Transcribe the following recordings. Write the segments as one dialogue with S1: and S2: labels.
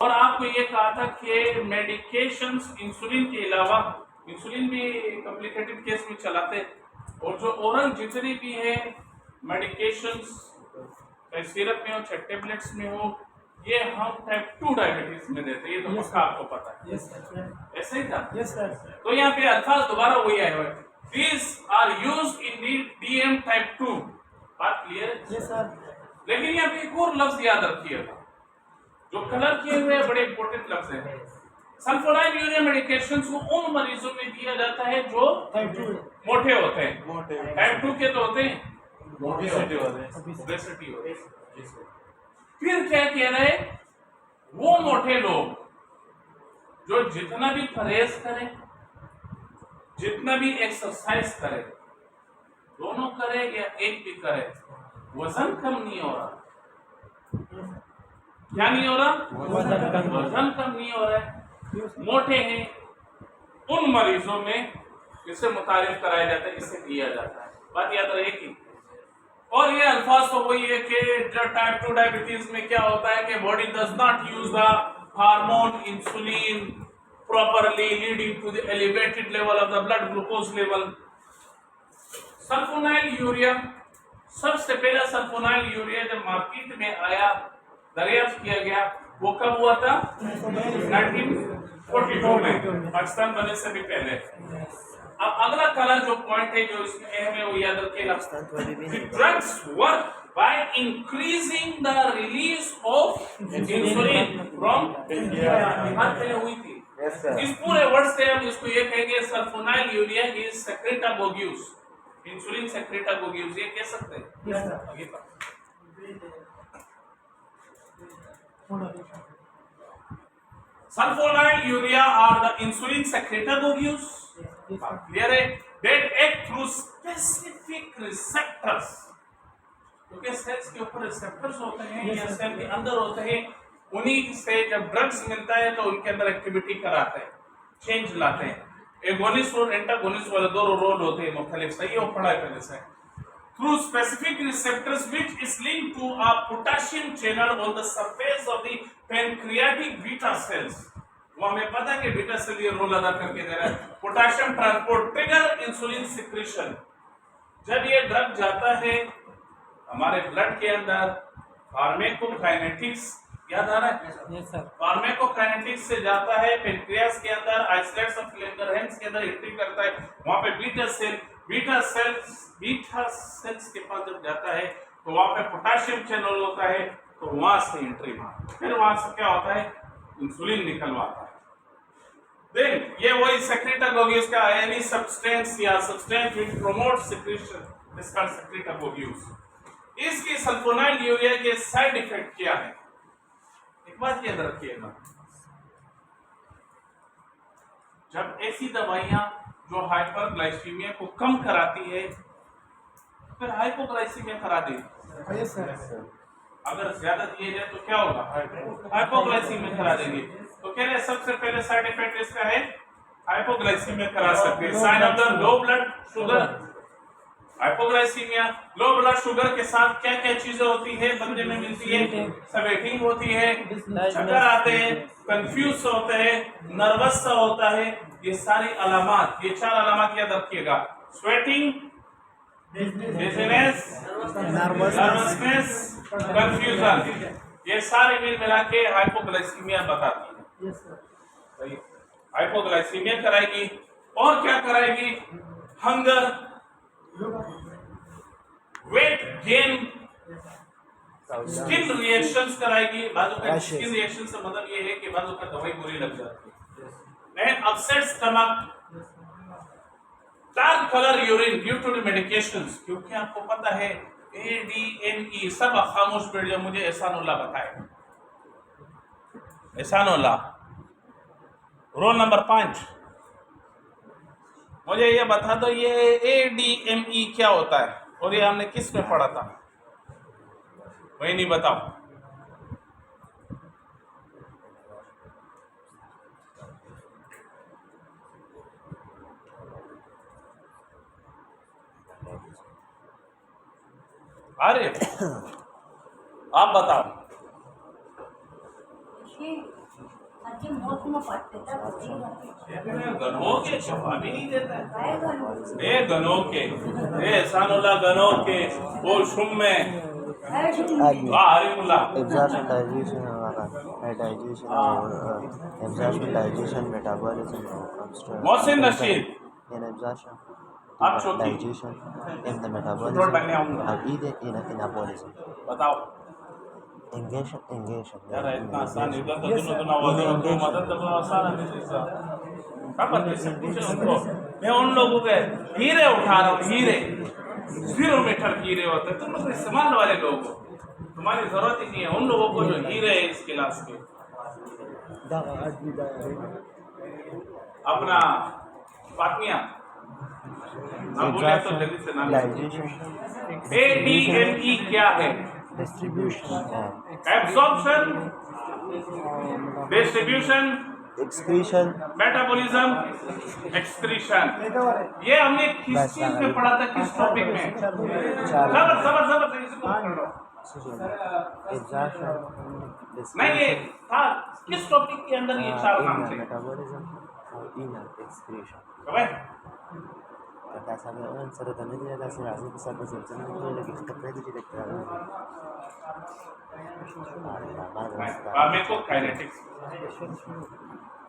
S1: और आपको ये कहा था कि मेडिकेशंस इंसुलिन के अलावा, इंसुलिन भी कॉम्प्लिकेटेड केस में चलाते, और जो ओरल जितनी भी है मेडिकेशंस, चाहे सिरप में हो चाहे टेबलेट्स में हो, ये हम टाइप 2 डायबिटीज में देते हैं। ये तो पक्का आपको पता है। ऐसा ही था। तो यहाँ पे अल्फाज दोबारा वही आए हुए, these are used in the DM type 2। बात क्लियर है? लेकिन यहाँ पे एक और लफ्ज याद रखिएगा, जो कलर किए हुए बड़े इंपॉर्टेंट लफ्ज है। सल्फोनाइल यूरिया मेडिकेशंस को उन मरीजों में दिया जाता है जो मोटे होते हैं। टाइप 2 के तो होते हैं ओबेसिटी होते हैं। फिर क्या कह रहे हैं, वो मोटे लोग जो जितना भी परहेज करें, जितना भी एक्सरसाइज करे, दोनों करे या एक भी करे, वजन कम नहीं हो रहा। क्या नहीं हो रहा? वजन कम नहीं हो रहा है, मोटे हैं, उन मरीजों में इसे मुतारिफ कराया जाता है, इसे दिया जाता है। बात याद रहेगी। और ये अल्फाज तो वही है कि टाइप 2 डायबिटीज में क्या होता है कि body does not use the hormone insulin properly, leading to the elevated level of the blood glucose level। Sulfonyl urea, सबसे पहला सल्फोनाइल यूरिया जब मार्केट में आया, दरियाफ्त किया गया, वो कब हुआ था? 1942 में, पाकिस्तान बनने से भी पहले। अब अगला कलर जो पॉइंट है जो इसमें अहम है वो याद रखिएगा, drugs work by increasing the release of insulin from पहले हुई थी। इस पूरे वर्ड से हम इसको ये कहेंगे, sulphonyl urea is secretagogues, insulin secretagogues, ये कह सकते हैं। आगे sulphonyl urea are the insulin secretagogues, clear है, that act through specific receptors, क्योंकि सेल्स के ऊपर रिसेप्टर्स होते हैं या सेल के अंदर होते हैं, उन्हीं से जब ड्रग्स मिलता है तो उनके अंदर एक्टिविटी कराते हैं, चेंज लाते हैं। एगोनिस्ट और एंटागोनिस्ट वाले दो रोल होते हैं मुख्तलिफ, सही हो पढ़ा है पहले से। Through specific receptors which is linked to a potassium channel on the surface of the pancreatic beta cells. वो हमें पता है कि बीटा सेल ये रोल अदा करके दे रहा है, potassium transport, trigger insulin secretion. जब ये ड्रग जाता है हमारे ब्लड के अंदर, फार्माकोकाइनेटिक्स याद आ रहा है? Yes sir. फार्माकोकाइनेटिक्स से जाता है पेनक्रियास के अंदर, आइसोलेट्स ऑफ लैंगरहैंस के अंदर एंट्री करता है, वहां पे बीटा सेल्स के पास जब जाता है तो वहां पे पोटेशियम चैनल होता है, तो वहां से एंट्री मारता है, फिर वहां से क्या होता है, इंसुलिन निकलवाता है। देन ये वही सेक्रेटागोग्यूस का एनी सब्सटेंस या substance which promotes secretion is called secretagogues. इसकी सल्फोनाइल यूरिया के साइड इफेक्ट क्या है? एक बात याद रखिएगा, जब ऐसी दवाइयां जो हाइपरग्लाइसीमिया को कम कराती है, फिर हाइपोग्लाइसीमिया करा देगी। अगर ज्यादा दिए जाए तो क्या होगा? हाइपोग्लाइसीमिया करा देंगे। तो कह रहे सबसे पहले साइड इफेक्ट इसका है हाइपोग्लाइसीमिया करा सकते हैं। Sign of the low blood sugar, hypoglycaemia, low blood sugar के साथ क्या क्या चीजें होती है बंदे में मिलती है? स्वेटिंग होती है, चक्कर आते हैं, कंफ्यूज होते हैं, नर्वस सा होता है। ये सारी अलामात, ये 4 अलामात याद रखिएगा, स्वेटिंग, डिजीनेस, नर्वसनेस, कंफ्यूजन, ये सारे मिला के हाइपोग्लाइसीमिया बताती है। हाइपोग्लाइसीमिया कराएगी, और क्या कराएगी? Hunger, weight gain, skin reactions कराएगी। बाजू का स्किन रिएक्शन से मतलब ये है कि बाजू का दवाई बुरी लग जाती है। And upset stomach, dark colour urine due to the medications, क्योंकि आपको पता है ADME सब खामोश बैठ जाओ, मुझे एहसानुल्लाह बताए, एहसानुल्लाह रोल नंबर 5, मुझे ये बता दो ये ADME क्या होता है, और ये हमने किस में पढ़ा था? वही नहीं बताओ। अरे आप बताओ। गनों के शफा भी नहीं देता है। गनों के एहसानुल्लाह गनों के वो शुम में
S2: Exhaustion, digestion, digestion, metabolism comes to
S1: Mohsin Nasheed
S2: in exhaustion,
S1: आप चौथी
S2: digestion, in the metabolism,
S1: road बनने आऊंगा
S2: and either in anabolism.
S1: बताओ
S2: Engagement,
S1: यार इतना आसान इधर तो दोनों दोनों आवाज़ें उनको मदद करना आसान है नहीं सर क्या करते सब कुछ उनको मैं उन लोगों के हीरे उठा रहा हूँ हीरे 0 मीटर हीरे होते हैं तुम लोग इस्तेमाल वाले लोग हो तुम्हारी जरूरत ही नहीं है उन लोगों को जो हीरे है इस क्लास के अपना फातिया हम बोले तो जल्दी से नाम
S2: digestion,
S1: ADME क्या है
S2: distribution,
S1: absorption distribution
S2: excretion,
S1: metabolism excretion ये हमने किस चीज में पढ़ा था किस टॉपिक में सबर सबर सबर इसको पढ़ लो
S2: exhaustion,
S1: नहीं ये था किस टॉपिक के अंदर ये चार नाम थे
S2: metabolism, inner excretion.
S1: कब
S2: Tasavvur sarı da ne diye dersin razı bir sabır zırhını böyle bir kapıya gidecek
S1: मेरे को काइनेटिक्स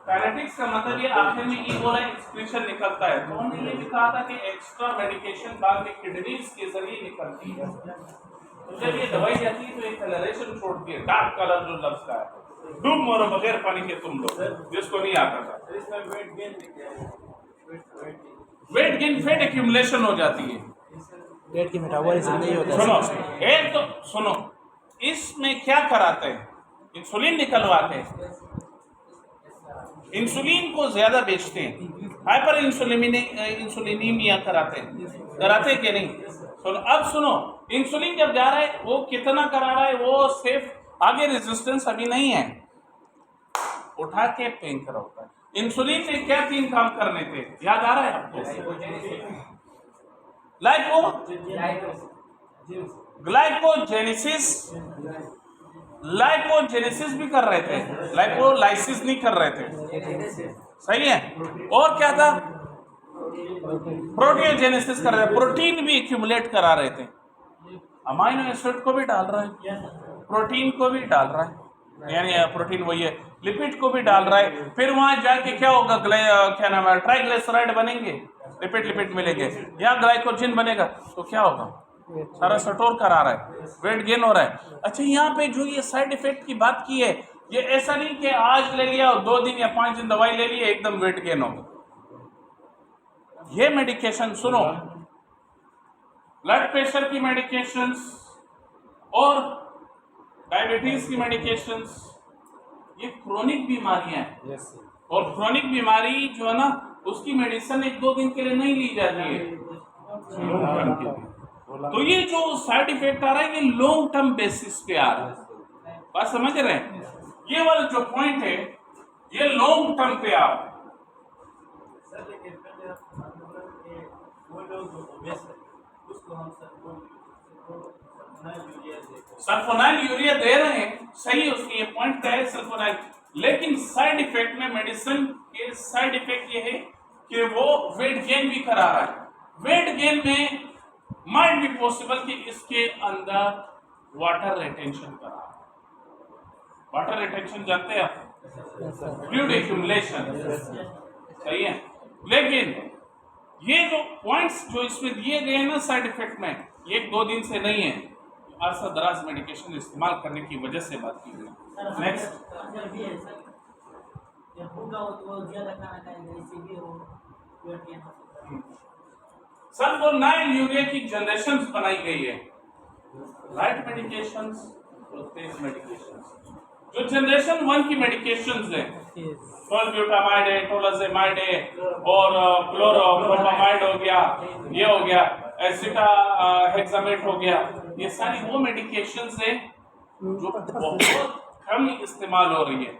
S1: काइनेटिक्स का मतलब ये आखिर में ई बोला एक्सक्रीशन निकलता है तो हमने ये भी कहा था कि एक्स्ट्रा मेडिकेशन बाद में किडनीज के जरिए निकलती है तो जब ये दवाई जाती है तो एक कलरेशन छोड़ती है डार्क कलर जो लफ्ज का है डूब मरो बगैर पानी के तुम लोग जिसको नहीं आता था वेट गेन फेट एक्यूमुलेशन हो जाती है
S2: पेट की मेटाबॉलिज्म नहीं होता
S1: सुनो एक तो सुनो इसमें क्या कराते हैं इंसुलिन निकलवाते हैं इंसुलिन को ज्यादा बेचते हैं हाइपर इंसुलिनीमिया कराते हैं कि नहीं सुनो अब सुनो इंसुलिन जब जा रहा है वो कितना करा रहा है वो सिर्फ आगे रेजिस्टेंस अभी नहीं है उठा के पेन करा होता है इंसुलिन ने क्या 3 काम करने थे याद आ रहा है आपको ग्लाइकोजेनेसिस भी कर रहे थे लाइपोलाइसिस नहीं कर रहे थे सही है और क्या था प्रोटियोजेनेसिस कर रहे थे प्रोटीन भी एक्यूमुलेट करा रहे थे अमाइनो एसिड को भी डाल रहा है प्रोटीन को भी डाल रहा है यानी प्रोटीन वही है लिपिड को भी डाल रहा है फिर वहां जाके क्या होगा क्या नाम है ट्राइग्लिसराइड बनेंगे लिपिड मिलेंगे या ग्लाइकोजन बनेगा तो क्या होगा सारा स्टोर करा रहा है वेट गेन हो रहा है अच्छा यहाँ पे जो ये साइड इफेक्ट की बात की है ये ऐसा नहीं कि आज ले लिया और 2 दिन या 5 दिन दवाई ले लिया एकदम वेट गेन होगा ये मेडिकेशन सुनो ब्लड प्रेशर की मेडिकेशंस और डायबिटीज की मेडिकेशंस ये क्रोनिक बीमारियां हैं और क्रोनिक बीमारी जो है ना उसकी मेडिसिन 1-2 दिन के लिए नहीं ली जाती है तो ये जो साइड इफेक्ट आ रहा है ये लॉन्ग टर्म बेसिस पे आ रहा है बात समझ रहे हैं ये वाला जो पॉइंट है ये लॉन्ग टर्म पे आ रहा है सल्फोनाइल यूरिया दे रहे हैं सही उसकी ये पॉइंट क्या है सल्फोनाइल लेकिन साइड इफेक्ट में मेडिसिन के साइड इफेक्ट ये है कि वो वेट गेन भी करा रहा है वेट गेन में माइट बी पॉसिबल कि इसके अंदर वाटर रिटेंशन करा रहा है वाटर रिटेंशन जानते हैं आप फ्लूइड एक्यूमुलेशन सही है लेकिन ये जो पॉइंट्स जो इसमें दिए गए हैं ना साइड इफेक्ट में ये 2 दिन से नहीं है अरसा दराज मेडिकेशन इस्तेमाल करने की वजह से बात की गई नेक्स्ट सल्फोनाइल यूरिया की जनरेशन बनाई गई है राइट मेडिकेशंस और तेज मेडिकेशंस जो जनरेशन 1 की मेडिकेशंस है टोलब्यूटामाइड है टोलाजेमाइड है और क्लोरोप्रोपामाइड हो गया ये हो गया एसिटाहेक्सामेट हो गया ये सारी वो मेडिकेशंस है जो बहुत कम इस्तेमाल हो रही है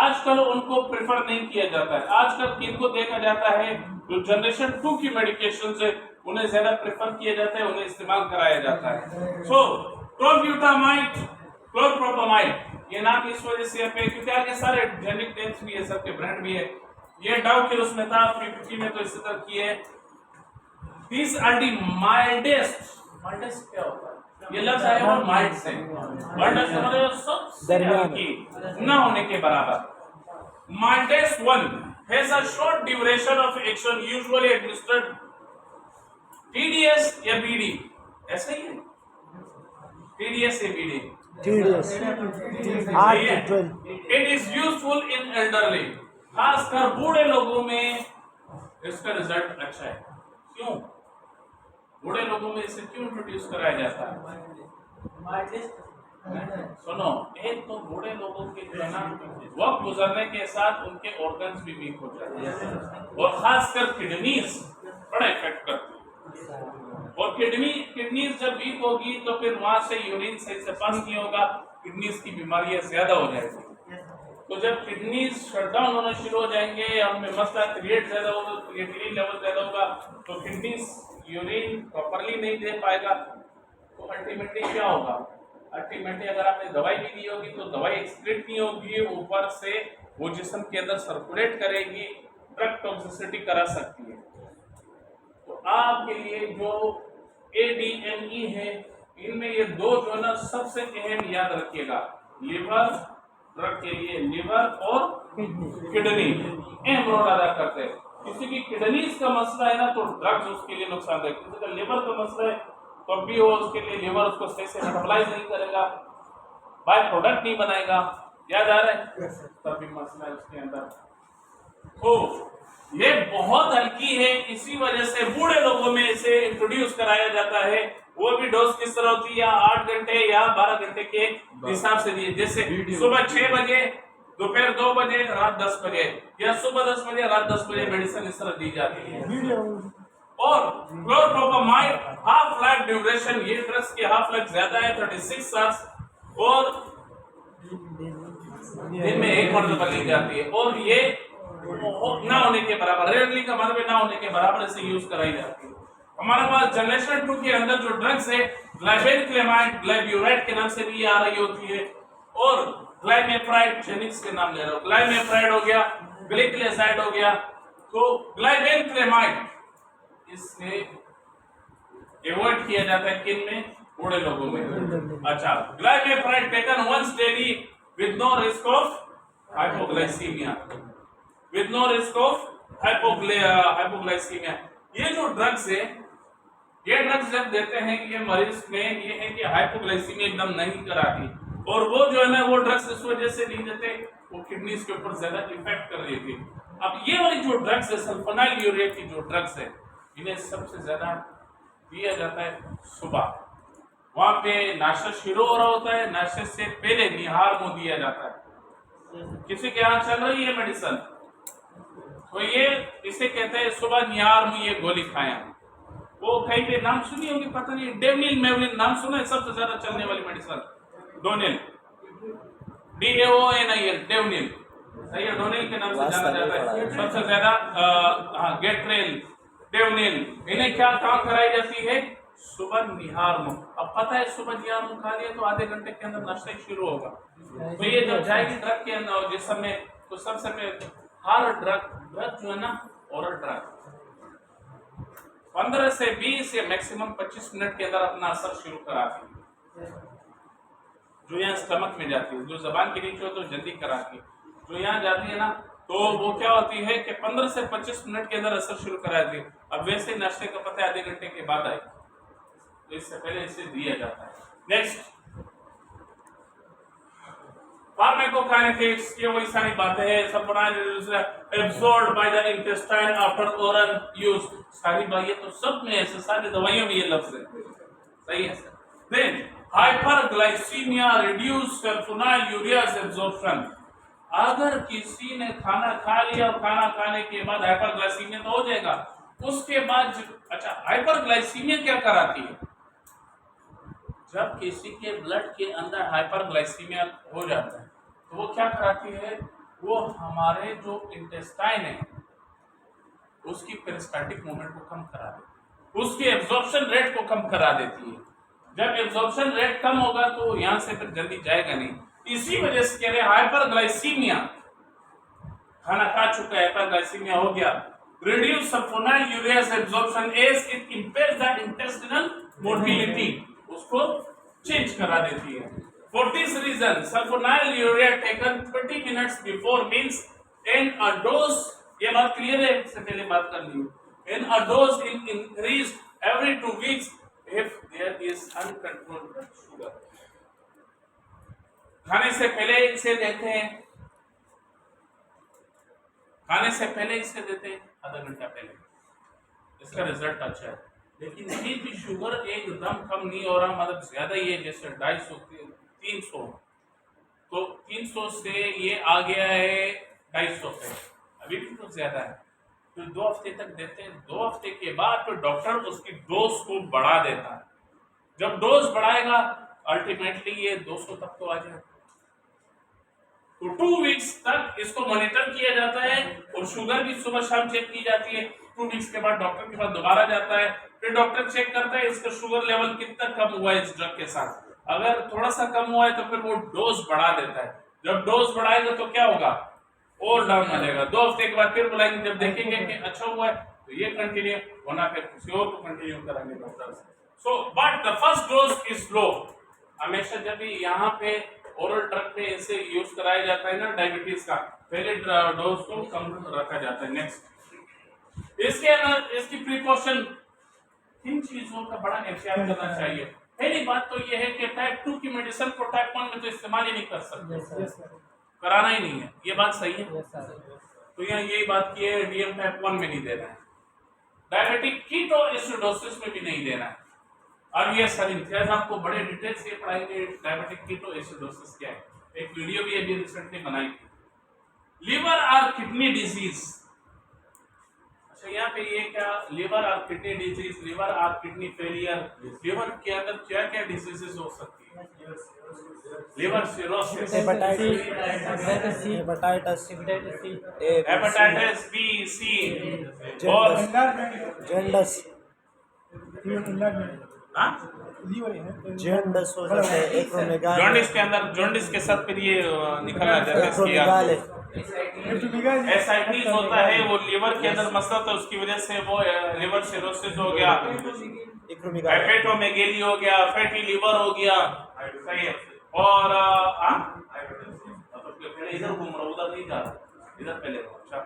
S1: आजकल उनको प्रेफर नहीं किया जाता है आजकल किनको देखा जाता है जो जनरेशन 2 की मेडिकेशंस है उन्हें ज्यादा प्रेफर किया जाता है उन्हें इस्तेमाल कराया जाता है सो टोलब्यूटामाइड क्लोरोप्रोपामाइड ये नाम इस वजह से पे क्योंकि आगे सारे जेनिक नेम्स भी है, सबके ब्रांड भी है। ये डाउ के उसमें था, पीपीटी में तो इसी तरह की है। These are the mildest क्या होता है? ये लफ्ज आया हुआ माइल्ड से, माइल्डेस्ट मतलब सबसे हल्की, ना होने के बराबर। Mildest one has a short duration of action, usually administered TDS या BD, ऐसा ही है TDS या BD।
S2: TDS 8 to 12
S1: It is useful in elderly, खासकर बूढ़े लोगों में इसका रिजल्ट अच्छा है। क्यों बूढ़े लोगों में इसे क्यों इंट्रोड्यूस कराया जाता है? सुनो, एक तो बूढ़े लोगों के जो है ना वक्त गुजरने के साथ उनके ऑर्गन्स भी वीक हो जाते हैं और खासकर किडनीज बड़ा इफेक्ट करती है। और किडनीज जब वीक होगी तो फिर वहां से यूरिन सही से पास नहीं होगा, किडनीज की बीमारियां ज्यादा हो जाएगी। तो जब किडनीज शटडाउन होना शुरू हो जाएंगे, हमें मसला क्रिएट ज्यादा होगा, क्रिएटिनिन लेवल ज्यादा होगा, तो किडनीज यूरिन प्रॉपरली नहीं दे पाएगा। तो अल्टीमेटली क्या होगा? अल्टीमेटली अगर आपने दवाई भी दी होगी तो दवाई एक्सक्रीट नहीं होगी, ऊपर से वो जिस्म के अंदर सर्कुलेट करेगी, ड्रग टॉक्सिसिटी करा सकती है। तो आपके लिए जो ADME है, इनमें ये दो जो है ना सबसे अहम याद रखिएगा। लिवर, ड्रग के लिए लिवर और किडनी अहम रोल अदा करते हैं। किसी की किडनीज का मसला है ना तो ड्रग्स उसके लिए नुकसानदायक, किसी का लिवर का मसला है तो भी वो उसके लिए लिवर उसको सही से मेटाबोलाइज नहीं करेगा, बाय प्रोडक्ट नहीं बनाएगा, याद आ रहा है? तभी मसला है उसके अंदर। तो ये बहुत हल्की है, इसी वजह से बूढ़े लोगों में इसे इंट्रोड्यूस कराया जाता है। वो भी डोज किस तरह होती है, या 8 घंटे या 12 घंटे के हिसाब से दिए, जैसे सुबह 6 बजे, दोपहर 2 बजे, रात 10 बजे, या सुबह 10 बजे रात 10 बजे मेडिसिन इस तरह दी जाती है। और क्लोरप्रोपामाइड हाफ लाइफ ड्यूरेशन, ये ड्रग्स की हाफ लाइफ ज्यादा है 36 आवर्स और दिन में 1 मरतबा ली जाती है, और ये ना होने के बराबर, रेयरली का मतलब ना होने के बराबर इसे यूज कराई जाती है। हमारे पास जनरेशन 2 के अंदर जो ड्रग्स है, ग्लाइबेनक्लेमाइड, ग्लाइब्यूराइड के नाम से भी आ रही होती है, और ग्लाइमेफ्राइड, जेनिक्स के नाम ले रहा हूं, ग्लाइमेफ्राइड हो गया, ग्लिकलेसाइड हो गया। तो ग्लाइबेनक्लेमाइड इससे एवॉइड किया जाता है किन में? बूढ़े लोगों में। अच्छा, glimepiride taken once daily with no risk of hypoglycaemia, with no risk of hypoglycaemia. ये जो ड्रग्स है, ये ड्रग्स जब देते हैं ये मरीज में, ये है कि हाइपोग्लाइसीमिया एकदम नहीं कराती, और वो जो है ना वो ड्रग्स इस वजह से नहीं देते, वो किडनीज के ऊपर ज्यादा इफेक्ट कर रही थी। अब ये वाली जो ड्रग्स है, सल्फोनाइल यूरिया की जो ड्रग्स है, इन्हें सबसे ज्यादा दिया जाता है सुबह, वहां पे नाश्ता शुरू हो रहा होता है, नाश्ते से पहले निहार मुंह दिया जाता है। किसी के यहाँ चल रही है मेडिसिन तो ये इसे कहते हैं सुबह निहार मुंह ये गोली खाया। वो कहीं पे नाम सुनी होगी, पता नहीं, डेवनिल मेवलिन नाम सुना है? सबसे ज्यादा चलने वाली मेडिसिन डोनिल, DAONIL, डेवनिल, सही है, डोनिल के नाम से जाना जाता है सबसे ज्यादा। हाँ, गेट्रेल, डेवनिल, इन्हें क्या काम कराई जाती है? सुबह निहार मुंह। अब पता है सुबह निहार मुंह खा लिया तो आधे घंटे के अंदर नाश्ता ही शुरू होगा। तो ये जब जाएगी ड्रग के अंदर जिसम में, तो सबसे पहले हर ड्रग जो है ना, ओरल ड्रग 15 से 20 या मैक्सिमम 25 मिनट के अंदर अपना असर शुरू कराती है। जो यहाँ स्टमक में जाती है, जो जबान के नीचे हो तो जल्दी कराती है, जो यहाँ जाती है ना तो वो क्या होती है कि 15 से 25 मिनट के अंदर असर शुरू कराती है। अब वैसे नाश्ते का पता है आधे घंटे के बाद आए, तो इससे पहले इसे दिया जाता है। नेक्स्ट, फार्माकोकाइनेटिक्स, ये वही सारी बातें हैं, absorbed by the intestine after oral use. सारी बातें तो सब में ऐसे, सारी दवाइयों में ये लफ्ज है, सही है sir. Then hyperglycaemia reduce sulfonyl ureas absorption. अगर किसी ने खाना खा लिया और खाना खाने के बाद हाइपरग्लाइसीमिया तो हो जाएगा, उसके बाद अच्छा, हाइपरग्लाइसीमिया क्या कराती है? जब किसी के ब्लड के अंदर हाइपरग्लाइसीमिया हो जाता है तो वो क्या कराती है? वो हमारे जो इंटेस्टाइन है उसकी पेरिस्टाल्टिक मूवमेंट को कम करा देती है, उसकी एब्जॉर्प्शन रेट को कम करा देती है। जब एब्जॉर्प्शन रेट कम होगा तो यहाँ से फिर जल्दी जाएगा नहीं, इसी वजह से कह रहे हाइपरग्लाइसीमिया, खाना खा चुका है, हाइपरग्लाइसीमिया हो गया। Reduce sulfonyl ureas absorption as it impairs the intestinal motility, उसको चेंज करा देती है। For this reason sulfonyl urea taken 30 minutes before meals in a dose, ये बात क्लियर है, इससे पहले बात कर ली, in a dose in increase every 2 weeks if there is uncontrolled blood sugar. खाने से पहले इसे देते हैं, खाने से पहले इसे देते हैं आधा घंटा पहले, इसका रिजल्ट अच्छा है। लेकिन ये भी शुगर एकदम कम नहीं हो रहा, मतलब ज्यादा ही है, जैसे 250 300, तो 300 से ये आ गया है 250 पे, अभी भी तो ज्यादा है। तो 2 हफ्ते तक देते हैं, 2 हफ्ते के बाद तो डॉक्टर उसकी डोज को बढ़ा देता है। जब डोज बढ़ाएगा अल्टीमेटली ये 200 तक तो आ जाएगा। तो 2 वीक्स तक इसको मॉनिटर किया जाता है और शुगर भी सुबह शाम चेक की जाती है। 2 वीक्स के बाद डॉक्टर के पास दोबारा जाता है, फिर डॉक्टर चेक करता है इसका शुगर लेवल कितना कम हुआ है इस ड्रग के साथ। अगर थोड़ा सा कम हुआ है तो फिर वो डोज बढ़ा देता है। जब डोज बढ़ाएगा तो क्या होगा, और डाउन आ जाएगा। 2 हफ्ते के बाद फिर बुलाएंगे, जब देखेंगे कि अच्छा हुआ है तो ये कंटिन्यू होना, फिर किसी और को कंटिन्यू कराएंगे doctor. So but the first dose is low. हमेशा जब भी यहाँ पे ओरल ड्रग पे इसे यूज कराया जाता है ना डायबिटीज का, पहले डोज को कम रखा जाता है। नेक्स्ट इसके अंदर इसकी प्रिकॉशन, किन चीजों का बड़ा एहतियात करना चाहिए। पहली बात तो यह है कि टाइप 2 की मेडिसिन को टाइप 1 में तो इस्तेमाल ही नहीं कर सकते, कराना ही नहीं है, ये बात सही है। तो यहाँ यही बात की है, डीएम टाइप 1 में नहीं देना है, डायबिटिक कीटोएसिडोसिस में भी नहीं देना है। अब ये सर इम्तियाज आपको बड़े डिटेल से पढ़ाएंगे डायबिटिक कीटोएसिडोसिस क्या है, एक वीडियो भी अभी रिसेंटली बनाई थी। लिवर और किडनी डिजीज, अच्छा यहाँ पे ये क्या, लिवर और किडनी डिजीज, लिवर और किडनी फेलियर, लिवर के अंदर क्या क्या डिजीजेस हो सकती है, liver cirrhosis, hepatitis B C और
S2: जॉन्डिस हो जाता है, एक्रोमेगाली,
S1: जॉन्डिस के अंदर, जॉन्डिस के साथ फिर ये निकल आ जाता है
S2: एक्रोमेगाली,
S1: एसाइटिस होता है, वो लिवर के अंदर मसला तो उसकी वजह से वो लिवर सिरोसिस हो गया, हेपेटोमेगेली हो गया, फैटी लिवर हो गया, सही है। और इधर घूम रहा, उधर नहीं जा रहा, इधर पहले। अच्छा,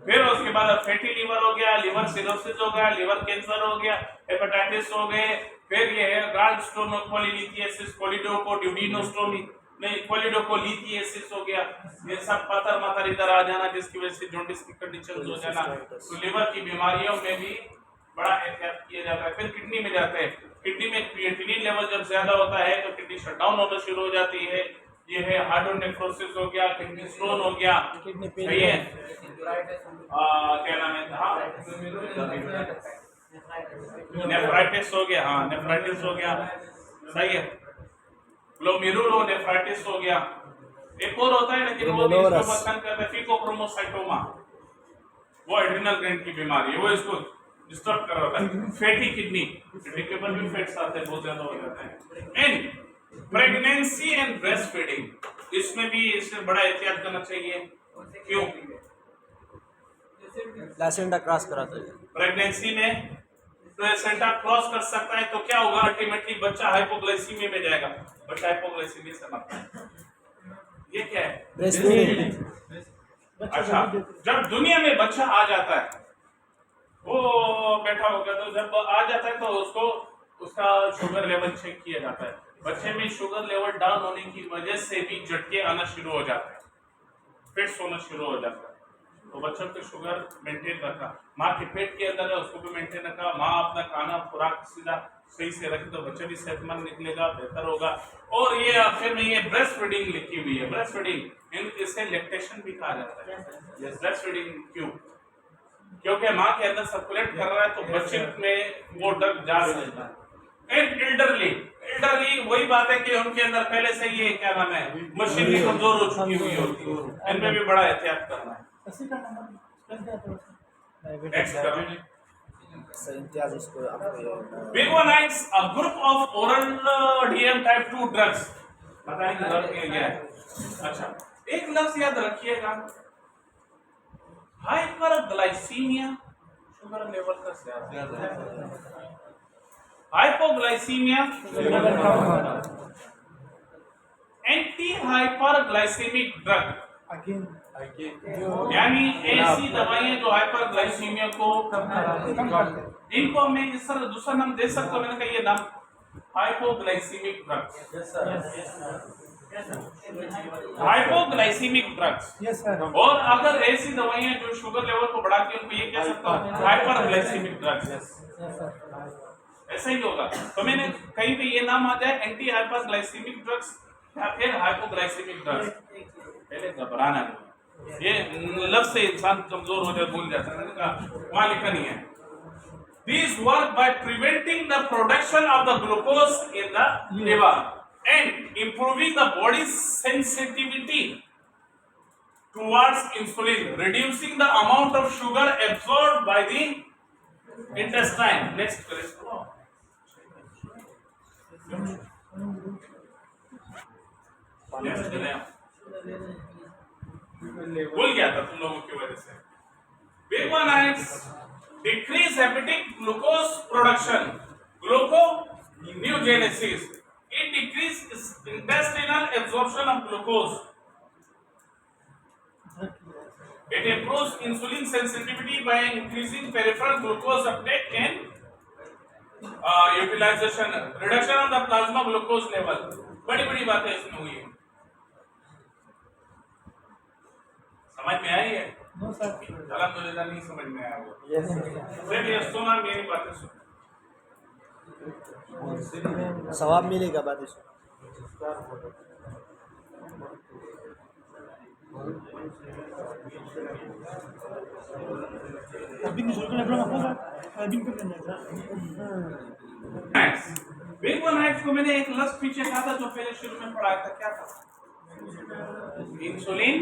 S1: फिर उसके बाद फैटी लिवर हो गया, लिवर सिरोसिस हो गया, लिवर कैंसर हो गया, हेपेटाइटिस हो गए, फिर ये है गॉलस्टोनोकोलिथियासिस, कोलिडोकोड्यूडिनोस्टोमी नहीं, कोलिडोकोलिथियासिस हो गया, ये सब पत्थर मत्थर इधर आ जाना जिसकी वजह से जॉन्डिस की कंडीशन हो जाना। तो लिवर की बीमारियों में भी बड़ा एहतियात किया जाता है। फिर किडनी में जाते हैं, किडनी में क्रिएटिनिन लेवल जब ज्यादा होता है तो किडनी शटडाउन होना शुरू हो जाती है, ये है हार्डोनेफ्रोसिस हो गया, किडनी स्टोन हो गया, सही है। क्या नाम है, नेफ्राइटिस हो गया, हाँ नेफ्राइटिस हो गया, सही है, ग्लोमेरुलोनेफ्राइटिस हो गया। एक और होता है लेकिन वो भी इसको बंद करता है, फिकोक्रोमोसाइटोमा, वो एड्रिनल ग्लैंड की बीमारी है, वो इसको डिस्टर्ब कर रहा है। फैटी किडनी, किडनी के ऊपर भी फैट्स आते हैं, बहुत ज्यादा हो जाता है। And pregnancy and breast feeding, इसमें भी इससे बड़ा एहतियात करना चाहिए। क्यों?
S2: प्लेसेंटा क्रॉस कराता है,
S1: प्रेगनेंसी में प्लेसेंटा क्रॉस कर सकता है तो क्या होगा, अल्टीमेटली बच्चा हाइपोग्लाइसीमिया में जाएगा। बच्चा हाइपोग्लाइसीमिया से मरता है, ये क्या है,
S2: ब्रेस्ट फीडिंग।
S1: अच्छा, जब दुनिया में बच्चा आ जाता है, वो बैठा होगा, तो जब आ जाता है तो उसको उसका शुगर लेवल चेक किया जाता है। बच्चे में शुगर लेवल डाउन होने की वजह से भी झटके आना शुरू हो जाते हैं, फिट्स होना शुरू हो जाता है। तो बच्चों को शुगर मेंटेन रखना, माँ के पेट के अंदर है उसको भी मेंटेन रखना, माँ अपना खाना खुराक सीधा सही से रखे तो बच्चा भी सेहतमंद निकलेगा, बेहतर होगा। और ये आखिर में ये ब्रेस्ट फीडिंग लिखी हुई है, ब्रेस्ट फीडिंग इसे लैक्टेशन भी कहा जाता है। ब्रेस्ट फीडिंग क्यों? क्योंकि माँ के अंदर सर्कुलेट कर रहा है तो बच्चे में वो ड्रग जा सकता है। एंड एल्डरली वही बात है कि उनके अंदर पहले से ये क्या नाम है, मशीन भी कमजोर हो चुकी हुई होती है, इनमें भी बड़ा एहतियात करना है। Bivonides, a group of oral DM type 2 drugs, पता नहीं क्या है, अच्छा, एक लफ्ज याद रखिएगा, हाइपरग्लाइसीमिया, शुगर लेवल का ज्यादा, हाइपोग्लाइसीमिया, एंटी हाइपरग्लाइसेमिक ड्रग, यानी ऐसी दवाइयां जो हाइपरग्लाइसीमिया को इनको मैं इस तरह दूसरा नाम दे सकता हूं, मैंने कहा ये नाम हाइपोग्लाइसीमिक ड्रग्स, हाइपोग्लाइसीमिक ड्रग्स। और अगर ऐसी दवाइयां जो शुगर लेवल को बढ़ाती हैं उनको ये कह सकता हूं हाइपरग्लाइसीमिक ड्रग्स, ऐसा ही होगा। तो मैंने कहीं पे ये नाम आ जाए एंटी हाइपरग्लाइसीमिक ड्रग्स या फिर हाइपोग्लाइसीमिक ड्रग्स, पहले घबराना नहीं, ये लफ्ज से इंसान कमजोर हो जाए, भूल जाता है, वहां लिखा नहीं है। These work by preventing the production of the glucose in the liver and improving the body's sensitivity towards insulin, reducing the amount of sugar absorbed by the intestine. Next question. भूल गया था तुम लोगों की वजह से। Biguanides decrease hepatic glucose production, gluconeogenesis. It decreases intestinal absorption of glucose. It improves insulin sensitivity by increasing peripheral glucose uptake and utilization, reduction of the plasma glucose level. बड़ी बड़ी बातें इसमें हुई है, समझ में आई है? अल्हम्दुलिल्लाह नहीं समझ में आया वो, फिर ये सुना मेरी बातें सुन,
S2: सवाब मिलेगा बाद में।
S1: बिगुआनाइड्स को मैंने एक लफ्ज पीछे कहा था जो पहले शुरू में पढ़ाया था, क्या था? इंसुलिन,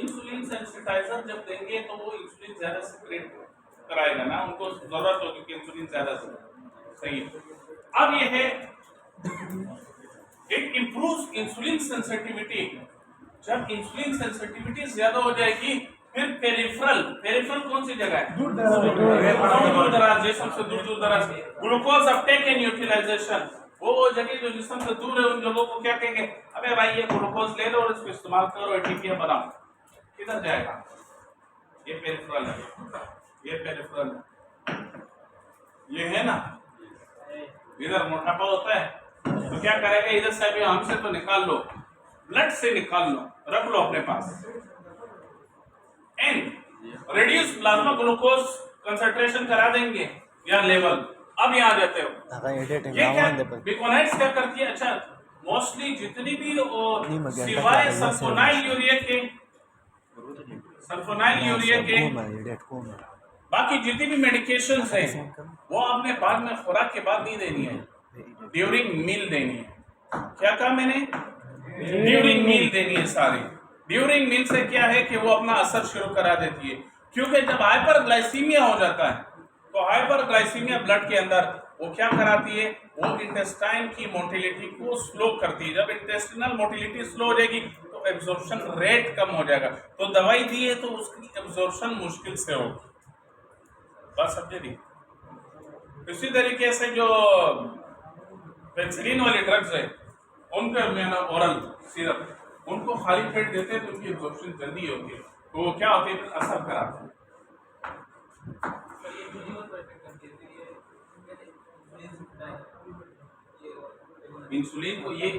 S1: इंसुलिन सेंसिटाइजर जब देंगे तो वो इंसुलिन ज्यादा सिक्रेट कराएगा ना, उनको जरूरत होगी कि इंसुलिन ज्यादा सही है। अब ये है इट इंप्रूव्स इंसुलिन सेंसिटिविटी, जब इंसुलिन सेंसिटिविटी ज्यादा हो जाएगी फिर पेरिफेरल, पेरिफेरल कौन सी जगह है? दूर दराज, जिस्म से दूर दराज, ग्लूकोज अपटेक एंड यूटिलाइजेशन, वो जगह जो जिस्म से दूर है उन लोगों को क्या कहेंगे? अबे भाई ये ग्लूकोज ले लो और इसको इस्तेमाल करो, एटीपी बनाओ, किधर जाएगा? ये पेरिफेरल है, ये पेरिफेरल है, ये है ना, इधर मोटापा होता है तो क्या करेगा? इधर से अभी हमसे तो निकाल लो, ब्लड से निकाल लो, रख लो अपने पास, and reduce plasma glucose concentration करा देंगे या लेवल। अब यहाँ जाते हो, ये क्या बिगुआनाइड्स क्या करती है? अच्छा, मोस्टली जितनी भी सिवाय सल्फोनाइल यूरिया के, सल्फोनाइल यूरिया के बाकी जितनी भी मेडिकेशंस हैं वो आपने बाद में खुराक के बाद नहीं देनी है, ड्यूरिंग मील देनी है। क्या कहा मैंने? ड्यूरिंग मील देनी है सारी। ड्यूरिंग मील से क्या है कि वो अपना असर शुरू करा देती है, क्योंकि जब हाइपरग्लाइसीमिया हो जाता है तो हाइपरग्लाइसीमिया ब्लड के अंदर वो क्या कराती है? वो इंटेस्टाइन की मोटिलिटी को स्लो करती है। जब इंटेस्टिनल मोटिलिटी स्लो हो जाएगी तो एब्जॉर्प्शन रेट कम हो जाएगा, तो दवाई दी है तो उसकी एब्जॉर्प्शन मुश्किल से होगी। बात समझे नहीं? इसी तरीके से जो पेनिसिलिन वाले ड्रग्स है उनका मेरा ओरल सिरप, उनको खाली पेट देते हैं तो उनकी एब्जॉर्प्शन जल्दी होती है, तो वो क्या होती है? असर कराते हैं। इंसुलिन को ये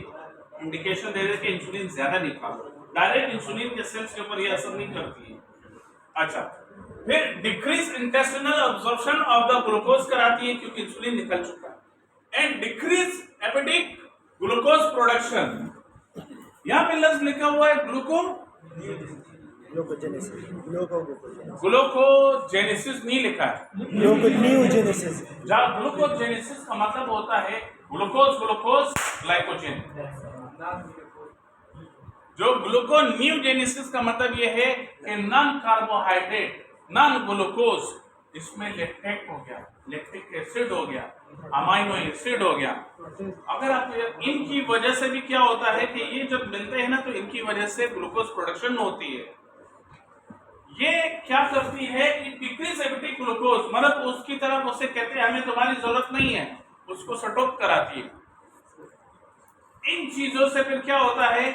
S1: इंडिकेशन दे रहे कि इंसुलिन ज्यादा नहीं खाओ, डायरेक्ट इंसुलिन के सेल्स के ऊपर ये असर नहीं करती है। अच्छा, फिर decrease intestinal absorption of the glucose कराती है क्योंकि इंसुलिन निकल चुका है, and decrease hepatic glucose production. यहाँ पे लफ्ज लिखा हुआ है ग्लूकोजेनेसिस नहीं लिखा है,
S2: ग्लूकोनियोजेनेसिस।
S1: जहाँ ग्लूकोजेनेसिस का मतलब होता है ग्लूकोज ग्लूकोज ग्लाइकोजन, जो ग्लूकोनियोजेनेसिस का मतलब ये है कि नॉन कार्बोहाइड्रेट, नॉन ग्लूकोज, इसमें लेक्टेट हो गया, लैक्टिक एसिड हो गया, अमाइनो एसिड हो गया। अगर आप इनकी वजह से भी क्या होता है कि ये जब मिलते हैं ना तो इनकी वजह से ग्लूकोज प्रोडक्शन होती है। ये क्या करती है कि डिक्रीज एबिटिक ग्लूकोज, मतलब उसकी तरफ उसे कहते हैं हमें तुम्हारी जरूरत नहीं है, उसको स्टॉप कराती है। इन चीजों से फिर क्या होता है,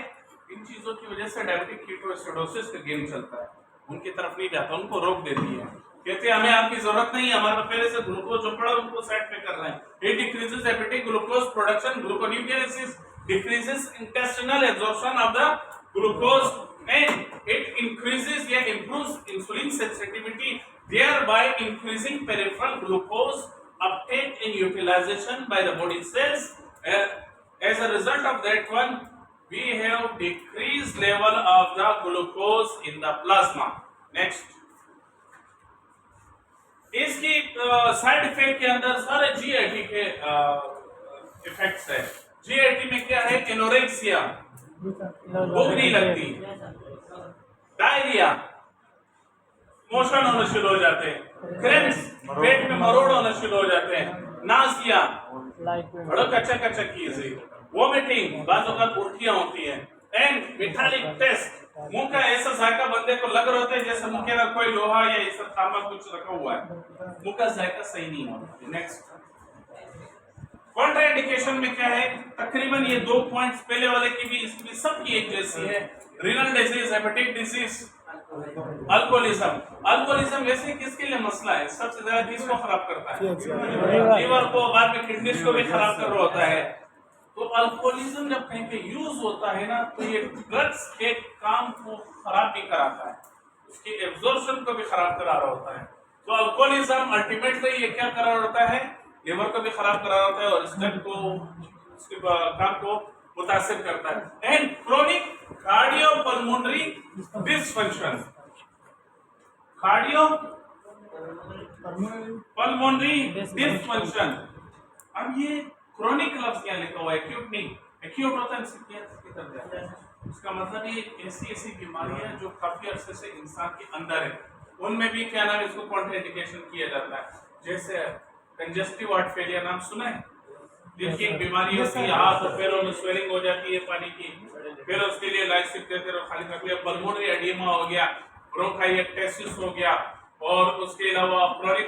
S1: इन चीजों की वजह से डायबिटिक कीटोएसिडोसिस का गेम चलता है, उनकी तरफ नहीं जाता, उनको रोक देती है, कहते हैं हमें आपकी जरूरत नहीं है, हमारे पहले से ग्लूकोज जो पड़ा उनको साइड पे कर रहे हैं। It decreases hepatic glucose production, gluconeogenesis decreases intestinal absorption of the glucose and it increases या improves insulin sensitivity, thereby increasing peripheral glucose uptake and utilization by the body cells. As a result of that one, we have decreased level of the glucose in the plasma. Next, इसकी side effect के अंदर सारे GIT के effects है। GIT में क्या है, anorexia, भूख नहीं लगती, डायरिया, मोशन होना शुरू हो जाते हैं, क्रैम्प्स, पेट में मरोड़ होना शुरू हो जाते हैं, नासिया, कच्चा कच्चा चीज, वोमिटिंग, बाजू का उल्टियां होती है, एंड मेटालिक टेस्ट, मुंह का ऐसा जायका बंदे को लग रहा होता है जैसे मुंह के अंदर कोई लोहा या ऐसा तांबा कुछ रखा हुआ है, मुंह का जायका सही नहीं होता। नेक्स्ट, कॉन्ट्राइंडिकेशन में क्या है, तकरीबन ये 2 पॉइंट्स पहले वाले की भी इसकी भी सबकी एक जैसी है। Renal disease, hepatic disease, alcoholism. Alcoholism वैसे किसके लिए मसला है, सबसे ज्यादा किसको खराब करता है, लीवर को, बाद में किडनीज को भी खराब कर रहा होता है। तो अल्कोहलिज्म जब कहीं पे यूज होता है ना तो ये ड्रग्स के काम को खराब भी कराता है, उसकी एब्जॉर्प्शन को भी खराब करा रहा होता है। तो अल्कोहलिज्म अल्टीमेटली ये क्या करा रहा होता है, लिवर को भी खराब करा रहा होता है और स्टमक को, उसके काम को मुतासिर करता है। And chronic cardiopulmonary dysfunction, cardio pulmonary dysfunction. अब ये क्रोनिक लफ्ज क्या लिखा हुआ है, एक्यूट नहीं, एक्यूट होता है की तरफ जाता है, उसका मतलब ये ऐसी बीमारियां जो काफी अरसे से इंसान के अंदर है, उनमें भी क्या नाम है, इसको कॉन्ट्राइंडिकेशन किया जाता है। जैसे कंजेस्टिव हार्ट फेलियर नाम सुना है, जिसकी एक बीमारी होती है, हाथ और पैरों में स्वेलिंग हो जाती है पानी की, फिर उसके लिए लाइसिक देते रहो, खाली कर लिया। पल्मोनरी एडिमा हो गया, ब्रोंकाइटिस हो गया, और उसके अलावा क्रोनिक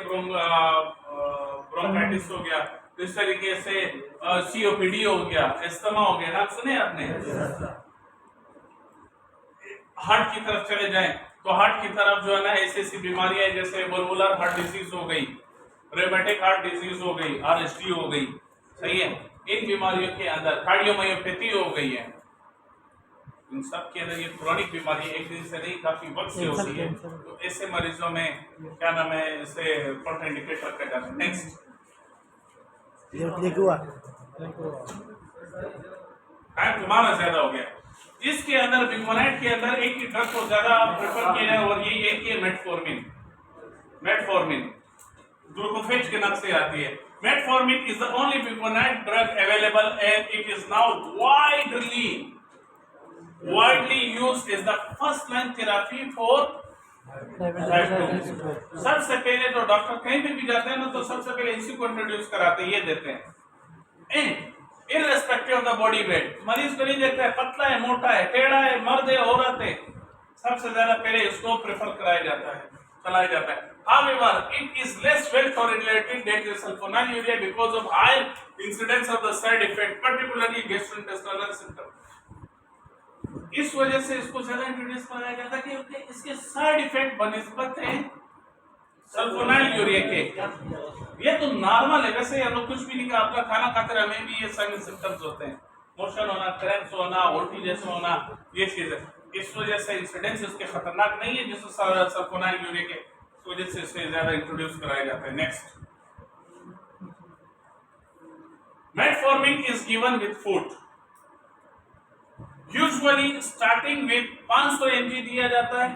S1: ब्रोंकाइटिस हो गया, इस तरीके से सीओपीडी हो गया, एस्थमा हो गया, नाम सुने आपने। हार्ट की तरफ चले जाएं तो हार्ट की तरफ जो है ना ऐसी बीमारियां जैसे वल्वुलर हार्ट डिजीज हो गई, रेमेटिक हार्ट डिजीज हो गई, आरएसडी हो गई, सही है। इन बीमारियों के अंदर कार्डियोमायोपैथी हो गई है, इन सब के अंदर ये क्रोनिक बीमारी एक दिन से नहीं काफी वक्त से होती है। तो ऐसे मरीजों में क्या नाम है, इसे कॉन्ट्राइंडिकेट रखा जाता है। नेक्स्ट, टाइम तुम्हारा ज्यादा हो गया। इसके अंदर बिग्मोनाइट के अंदर एक ही ड्रग को ज्यादा प्रेफर किया जाए और ये एक ही मेटफॉर्मिन। मेटफॉर्मिन ग्लूकोफेज के नाम से आती है। Metformin is the only biguanide drug available and it is now widely used as the first line therapy for diabetes। सबसे पहले तो डॉक्टर कहीं भी जाते हैं ना तो सबसे पहले इसी को इंट्रोड्यूस कराते हैं, ये देते हैं। And irrespective of the body weight, मरीज को नहीं देखता है पतला है, मोटा है, टेढ़ा है, मर्द है, औरत है, सबसे ज्यादा पहले इसको प्रेफर कराया जाता है, चलाया जाता है। However, it is less well correlated than the sulfonylurea because of high incidence of the side effect, particularly gastrointestinal symptoms। इस वजह से इसको ज्यादा इंट्रोड्यूस कराया जाता है क्योंकि इसके साइड इफेक्ट बनिस्बत है सल्फोनाइलयूरिया के। ये तो नॉर्मल है, वैसे हम लोग कुछ भी नहीं, आपका खाना खाते रहे हमें भी ये साइन सिम्टम्स होते हैं, मोशन होना, क्रैम्प्स होना, उल्टी जैसे होना, ये चीज है। इस वजह से इंसिडेंस इसके खतरनाक नहीं है जिस सल्फोनाइलयूरिया के, इस वजह से इसे ज्यादा इंट्रोड्यूस कराया जाता है। Next, metformin is given with food, usually starting with 500 mg दिया जाता है,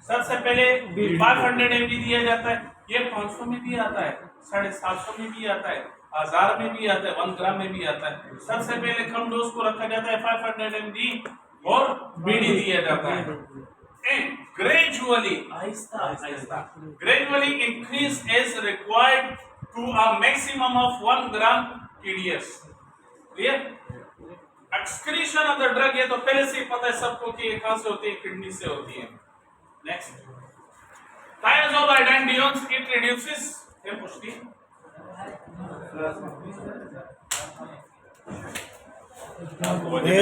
S1: सबसे पहले 500 mg दिया जाता है। ये 500 में भी आता है, 750 में भी आता है, 1000 में भी आता है, 1 ग्राम में भी आता है। सबसे पहले कम डोज को रखा जाता है 500 mg और बीडी दिया जाता है। gradually gradually increase as required to a maximum of 1 gram TDS. Clear? Excretion of the drug, ये तो पहले से ही पता है सबको कि ये कहां से होती है, किडनी से होती है. Next, thiazolidinediones, it reduces, ये पूछती है